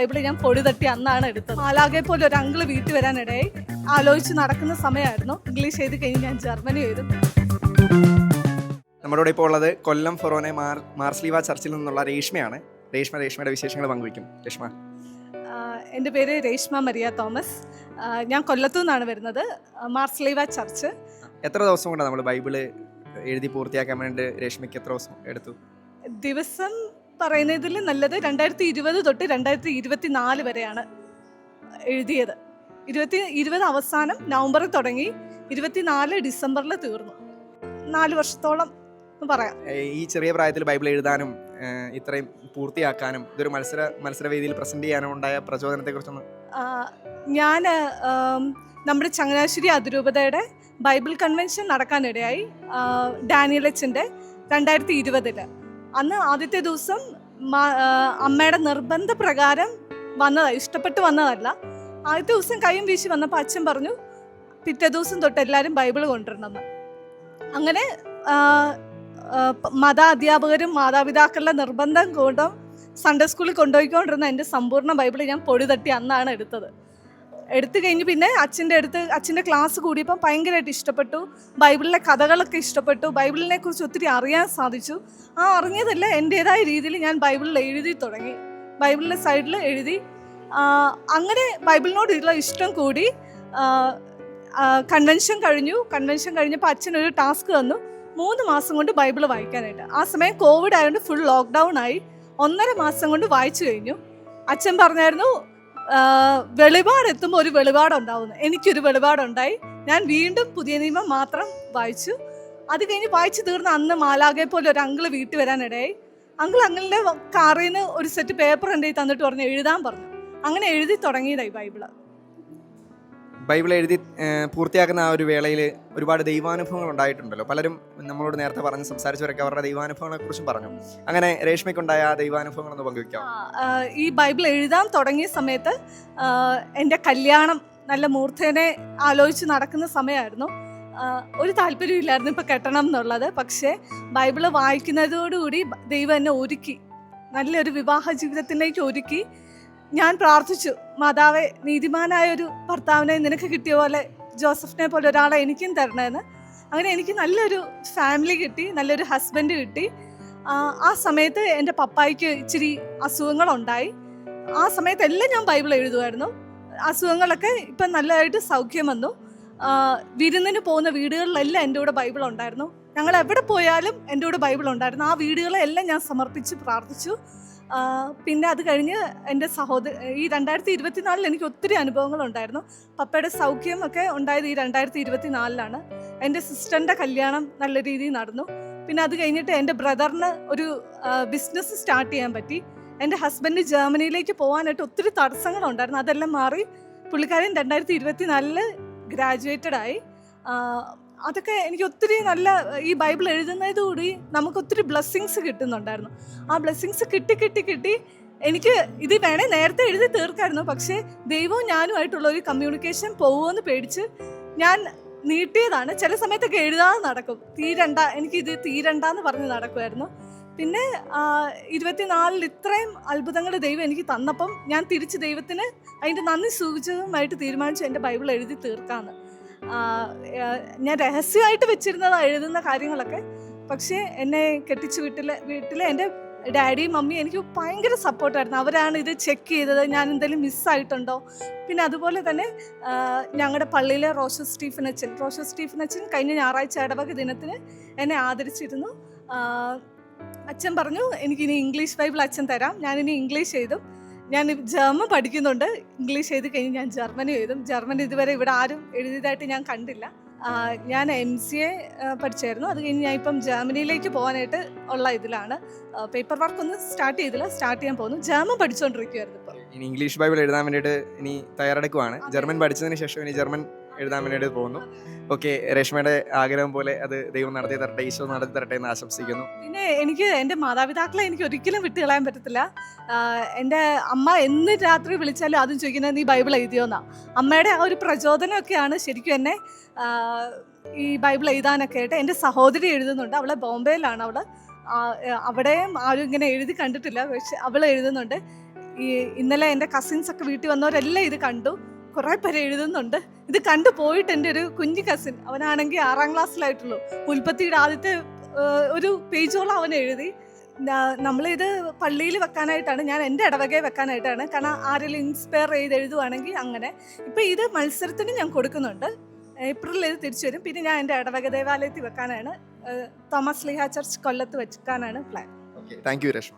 Bible ഞാൻ പൊടി തട്ടി അന്നാണ് എടുത്തത്. മാലാകെ പോലെ ഒരു അങ്കിള് വീട്ടിൽ വരാനിടയായി. ആലോചിച്ച് നടക്കുന്ന സമയമായിരുന്നു. ഇംഗ്ലീഷ് എഴുതി കഴിഞ്ഞ് ഞാൻ ജർമ്മനി എഴുതി. നമ്മുടെ കൂടെ ഇപ്പോൾ ഉള്ളത് കൊല്ലം ഫൊറോനെ മാർസ്ലീവ ചർച്ചിൽ നിന്നുള്ള രേഷ്മയാണ്. രേഷ്മയുടെ വിശേഷങ്ങൾ പങ്കുവയ്ക്കും. രേഷ്മ, എൻ്റെ പേര് രേഷ്മ മരിയ തോമസ്. ഞാൻ കൊല്ലത്തു നിന്നാണ് വരുന്നത്. മാർസ്ലീവ ചർച്ച്. എത്ര ദിവസം കൊണ്ടാണ് നമ്മൾ ബൈബിള് എഴുതി പൂർത്തിയാക്കാൻ വേണ്ടി രേഷ്മയ്ക്ക് എത്ര ദിവസം എടുത്തു? ദിവസം പറയുന്നതിൽ നല്ലത് 2020 തൊട്ട് 2024 വരെയാണ് എഴുതിയത്. 2020 അവസാനം നവംബറിൽ തുടങ്ങി 24 ഡിസംബറിൽ തീർന്നു. 4 വർഷത്തോളം പറയാം. ഈ ചെറിയ പ്രായത്തിൽ ബൈബിൾ എഴുതാനും ഇത്രയും പൂർത്തിയാക്കാനും ഇതൊരു മത്സരവേദിയിൽ പ്രസന്റ് ചെയ്യാനും ഉണ്ടായ പ്രചോദനത്തെ കുറിച്ചൊന്ന്. ഞാൻ നമ്മുടെ ചങ്ങനാശ്ശേരി അതിരൂപതയുടെ ബൈബിൾ കൺവെൻഷൻ നടക്കാനിടയായി. ഡാനിയൽ അച്ഛൻ്റെ 2020 അന്ന് ആദ്യത്തെ ദിവസം അമ്മയുടെ നിർബന്ധപ്രകാരം വന്നതാണ്, ഇഷ്ടപ്പെട്ട് വന്നതല്ല. ആദ്യത്തെ ദിവസം കൈയും വീശി വന്നപ്പോൾ അച്ഛൻ പറഞ്ഞു പിറ്റേ ദിവസം തൊട്ട് എല്ലാവരും ബൈബിൾ കൊണ്ടുവരണമെന്ന്. അങ്ങനെ മത അധ്യാപകരും മാതാപിതാക്കളുടെ നിർബന്ധം കൊണ്ടും സൺഡേ സ്കൂളിൽ കൊണ്ടുപോയിക്കൊണ്ടിരുന്ന എൻ്റെ സമ്പൂർണ്ണ ബൈബിൾ ഞാൻ പൊടി തട്ടി അന്നാണ് എടുത്തത്. എടുത്തു കഴിഞ്ഞ് പിന്നെ അച്ഛൻ്റെ ക്ലാസ് കൂടിയപ്പോൾ ഭയങ്കരമായിട്ട് ഇഷ്ടപ്പെട്ടു. ബൈബിളിലെ കഥകളൊക്കെ ഇഷ്ടപ്പെട്ടു. ബൈബിളിനെ കുറിച്ച് ഒത്തിരി അറിയാൻ സാധിച്ചു. ആ അറിഞ്ഞതല്ല എൻ്റേതായ രീതിയിൽ ഞാൻ ബൈബിളിൽ എഴുതി തുടങ്ങി. ബൈബിളിലെ സൈഡിൽ എഴുതി. അങ്ങനെ ബൈബിളിനോടുള്ള ഇഷ്ടം കൂടി. കൺവെൻഷൻ കഴിഞ്ഞപ്പോൾ അച്ഛനൊരു ടാസ്ക് തന്നു, 3 മാസം കൊണ്ട് ബൈബിൾ വായിക്കാനായിട്ട്. ആ സമയം കോവിഡ് ആയതുകൊണ്ട് ഫുൾ ലോക്ക്ഡൗൺ ആയി. 1.5 മാസം കൊണ്ട് വായിച്ചു കഴിഞ്ഞു. അച്ഛൻ പറഞ്ഞായിരുന്നു വെളിപാടെത്തുമ്പോൾ ഒരു വെളിപാടുണ്ടാവുന്നു. എനിക്കൊരു വെളിപാടുണ്ടായി. ഞാൻ വീണ്ടും പുതിയ നിയമം മാത്രം വായിച്ചു. അത് കഴിഞ്ഞ് വായിച്ചു തീർന്ന അന്ന് മാലാകെ പോലെ ഒരു അങ്കിള് വീട്ടിൽ വരാനിടയായി. അങ്കിളിൻ്റെ കാറിൽ നിന്ന് ഒരു സെറ്റ് പേപ്പർ എൻ്റെ തന്നിട്ട് പറഞ്ഞു എഴുതാൻ പറഞ്ഞു. അങ്ങനെ എഴുതി തുടങ്ങിയതായി ബൈബിൾ എഴുതി പൂർത്തിയാക്കുന്ന ആ ഒരു വേളയിൽ ഒരുപാട് ദൈവാനുഭവങ്ങൾ ഉണ്ടായിട്ടുണ്ടല്ലോ. പലരും നമ്മളോട് നേരത്തെ പറഞ്ഞ് സംസാരിച്ചവരൊക്കെ അവരുടെ ദൈവാനുഭവങ്ങളെ കുറിച്ചും പറഞ്ഞു. അങ്ങനെ രേഷ്മയ്ക്കുണ്ടായ ആ ദൈവാനുഭവങ്ങളൊന്ന് പങ്കുവയ്ക്കാം. ഈ ബൈബിൾ എഴുതാൻ തുടങ്ങിയ സമയത്ത് എൻ്റെ കല്യാണം നല്ല മൂർത്തേനെ ആലോചിച്ച് നടക്കുന്ന സമയമായിരുന്നു. ഒരു താല്പര്യമില്ലായിരുന്നു ഇപ്പം കെട്ടണം എന്നുള്ളത്. പക്ഷേ ബൈബിള് വായിക്കുന്നതോടുകൂടി ദൈവം എന്നെ ഒരുക്കി, നല്ലൊരു വിവാഹ ജീവിതത്തിലേക്ക് ഒരുക്കി. ഞാൻ പ്രാർത്ഥിച്ചു, മാതാവേ, നീതിമാനായ ഒരു ഭർത്താവിനെ നിനക്ക് കിട്ടിയ പോലെ ജോസഫിനെ പോലെ ഒരാളെ എനിക്കും തരണമെന്ന്. അങ്ങനെ എനിക്ക് നല്ലൊരു ഫാമിലി കിട്ടി, നല്ലൊരു ഹസ്ബൻഡ് കിട്ടി. ആ സമയത്ത് എൻ്റെ പപ്പായ്ക്ക് ഇച്ചിരി അസുഖങ്ങളുണ്ടായി. ആ സമയത്തെല്ലാം ഞാൻ ബൈബിൾ എഴുതുമായിരുന്നു. അസുഖങ്ങളൊക്കെ ഇപ്പം നല്ലതായിട്ട് സൗഖ്യം വന്നു. വിരുന്നിന് പോകുന്ന വീടുകളിലെല്ലാം എൻ്റെ കൂടെ ബൈബിൾ ഉണ്ടായിരുന്നു. ഞങ്ങൾ എവിടെ പോയാലും എൻ്റെ കൂടെ ബൈബിൾ ഉണ്ടായിരുന്നു. ആ വീടുകളെല്ലാം ഞാൻ സമർപ്പിച്ച് പ്രാർത്ഥിച്ചു. പിന്നെ അത് കഴിഞ്ഞ് എൻ്റെ ഈ 2024 എനിക്ക് ഒത്തിരി അനുഭവങ്ങളുണ്ടായിരുന്നു. പപ്പയുടെ സൗഖ്യം ഒക്കെ ഉണ്ടായത് ഈ 2024 എൻ്റെ സിസ്റ്ററിൻ്റെ കല്യാണം നല്ല രീതിയിൽ നടന്നു. പിന്നെ അത് കഴിഞ്ഞിട്ട് എൻ്റെ ബ്രദറിന് ഒരു ബിസിനസ് സ്റ്റാർട്ട് ചെയ്യാൻ പറ്റി. എൻ്റെ ഹസ്ബൻഡ് ജർമ്മനിയിലേക്ക് പോകാനായിട്ട് ഒത്തിരി തടസ്സങ്ങളുണ്ടായിരുന്നു. അതെല്ലാം മാറി പുള്ളിക്കാരൻ 2024 ഗ്രാജുവേറ്റഡ് ആയി. അതൊക്കെ എനിക്ക് ഒത്തിരി നല്ല, ഈ ബൈബിൾ എഴുതുന്നതോടുകൂടി നമുക്കൊത്തിരി ബ്ലെസ്സിങ്സ് കിട്ടുന്നുണ്ടായിരുന്നു. ആ ബ്ലെസ്സിങ്സ് കിട്ടി എനിക്ക് ഇത് വേണേ നേരത്തെ എഴുതി തീർക്കായിരുന്നു. പക്ഷേ ദൈവവും ഞാനുമായിട്ടുള്ള ഒരു കമ്മ്യൂണിക്കേഷൻ പോകുമെന്ന് പേടിച്ച് ഞാൻ നീട്ടിയതാണ്. ചില സമയത്തൊക്കെ എഴുതാതെ നടക്കും, എനിക്കിത് തീരണ്ടെന്ന് പറഞ്ഞ് നടക്കുമായിരുന്നു. പിന്നെ 24 ഇത്രയും അത്ഭുതങ്ങൾ ദൈവം എനിക്ക് തന്നപ്പം ഞാൻ തിരിച്ച് ദൈവത്തിന് അതിൻ്റെ നന്ദി സൂചകമായിട്ട് തീരുമാനിച്ചു എൻ്റെ ബൈബിൾ എഴുതി തീർക്കാമെന്ന്. ഞാൻ രഹസ്യമായിട്ട് വെച്ചിരുന്നതാണ് എഴുതുന്ന കാര്യങ്ങളൊക്കെ. പക്ഷേ എന്നെ കെട്ടിച്ച് വീട്ടിലെ എൻ്റെ ഡാഡിയും മമ്മിയും എനിക്ക് ഭയങ്കര സപ്പോർട്ടായിരുന്നു. അവരാണ് ഇത് ചെക്ക് ചെയ്തത്, ഞാൻ എന്തെങ്കിലും മിസ്സായിട്ടുണ്ടോ. പിന്നെ അതുപോലെ തന്നെ ഞങ്ങളുടെ പള്ളിയിലെ റോഷസ് സ്റ്റീഫൻ അച്ഛൻ കഴിഞ്ഞ ഞായറാഴ്ച ഇടവക ദിനത്തിന് എന്നെ ആദരിച്ചിരുന്നു. അച്ഛൻ പറഞ്ഞു എനിക്കിനി ഇംഗ്ലീഷ് ബൈബിൾ അച്ഛൻ തരാം. ഞാനിനി ഇംഗ്ലീഷ് എഴുതും. ഞാൻ ജർമ്മൻ പഠിക്കുന്നുണ്ട്. ഇംഗ്ലീഷ് എഴുതി കഴിഞ്ഞ് ഞാൻ ജർമ്മനി എഴുതും. ജർമ്മൻ ഇതുവരെ ഇവിടെ ആരും എഴുതിയതായിട്ട് ഞാൻ കണ്ടില്ല. ഞാൻ MCA പഠിച്ചായിരുന്നു. അത് കഴിഞ്ഞ് ഞാൻ ഇപ്പം ജർമ്മനിയിലേക്ക് പോകാനായിട്ട് ഉള്ള ഇതിലാണ്. പേപ്പർ വർക്ക് ഒന്നും സ്റ്റാർട്ട് ചെയ്യാൻ പോകുന്നു. ജർമ്മൻ പഠിച്ചുകൊണ്ടിരിക്കുവായിരുന്നു ഇപ്പോൾ. ഇനി ഇംഗ്ലീഷ് ബൈബിൾ എഴുതാൻ വേണ്ടിയിട്ട് ഇനി തയ്യാറെടുക്കുവാണ്. ജർമ്മൻ പഠിച്ചതിന് ശേഷം ഇനി ജർമ്മൻ എഴുതാൻ വേണ്ടിയിട്ട് പോകുന്നു. ഓക്കെ, രേഷ്മയുടെ ആഗ്രഹം പോലെ അത് ദൈവം നടത്തി തരട്ടെ, ഈശോ നടത്തി തരട്ടെ എന്ന് ആശംസിക്കുന്നു. പിന്നെ എനിക്ക് എൻ്റെ മാതാപിതാക്കളെ എനിക്ക് ഒരിക്കലും വിട്ട് കളയാൻ പറ്റത്തില്ല. എൻ്റെ അമ്മ എന്ന് രാത്രി വിളിച്ചാലും ആദ്യം ചോദിക്കുന്നത് നീ ബൈബിൾ എഴുതിയോന്നാ. അമ്മയുടെ ആ ഒരു പ്രചോദനമൊക്കെയാണ് ശരിക്കും എന്നെ ഈ ബൈബിൾ എഴുതാനൊക്കെ ആയിട്ട്. എൻ്റെ സഹോദരി എഴുതുന്നുണ്ട്, അവളെ ബോംബെയിലാണ്. അവിടെയും ആരും ഇങ്ങനെ എഴുതി കണ്ടിട്ടില്ല, പക്ഷെ അവൾ എഴുതുന്നുണ്ട്. ഈ ഇന്നലെ എൻ്റെ കസിൻസ് ഒക്കെ വീട്ടിൽ വന്നവരെല്ലാം ഇത് കണ്ടു. കുറേ പേര് എഴുതുന്നുണ്ട്. ഇത് കണ്ടു പോയിട്ട് എൻ്റെ ഒരു കുഞ്ഞു കസിൻ, അവനാണെങ്കിൽ 6ാം ക്ലാസ്സിലായിട്ടുള്ളൂ, ഉൽപ്പത്തിയുടെ ആദ്യത്തെ ഒരു പേജോളം അവൻ എഴുതി. നമ്മളിത് പള്ളിയിൽ വെക്കാനായിട്ടാണ്, ഞാൻ എൻ്റെ ഇടവകയിൽ വെക്കാനായിട്ടാണ്. കാരണം ആരെങ്കിലും ഇൻസ്പയർ ചെയ്ത് എഴുതുവാണെങ്കിൽ അങ്ങനെ. ഇപ്പം ഇത് മത്സരത്തിന് ഞാൻ കൊടുക്കുന്നുണ്ട്. ഏപ്രിലിൽ ഇത് തിരിച്ചു വരും. പിന്നെ ഞാൻ എൻ്റെ ഇടവക ദേവാലയത്തിൽ വെക്കാനാണ്, തോമസ് ലീഹ ചർച്ച് കൊല്ലത്ത് വെക്കാനാണ് plan. Okay, thank you Reshma.